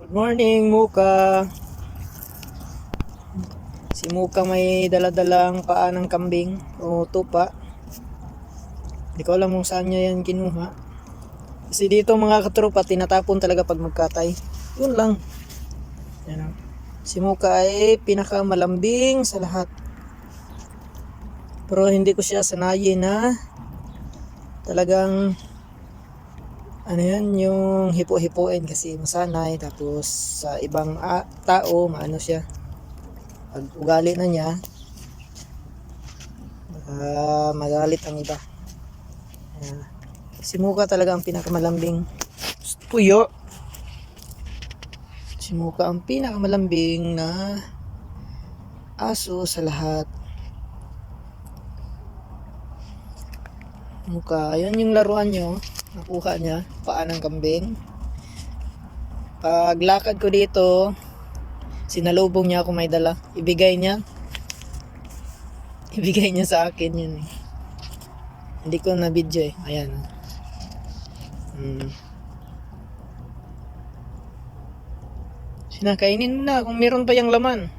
Good morning, Muka. Si Muka may daladalang paa ng kambing o tupa. Hindi ko alam kung saan niya yan kinuha. Kasi dito mga katropa, tinatapon talaga pag magkatay. Yun lang. Yan. Si Muka ay pinakamalambing sa lahat. Pero hindi ko siya sanayin na talagang ano yan, yung hipo-hipuin kasi masanay. Tapos sa ibang tao, maano siya. Pag ugali na niya, magalit ang iba. Ayan. Si Muka talaga ang pinakamalambing. Puyo. Si Muka ang pinakamalambing na aso sa lahat. Muka, ayun yung laruan nyo. Nakuha niya, paa ng kambing. Paglakad ko dito, sinalubong niya ako may dala. Ibigay niya sa akin yun eh. Hindi ko na video eh. Ayan. Sinakainin mo na kung meron pa yung laman.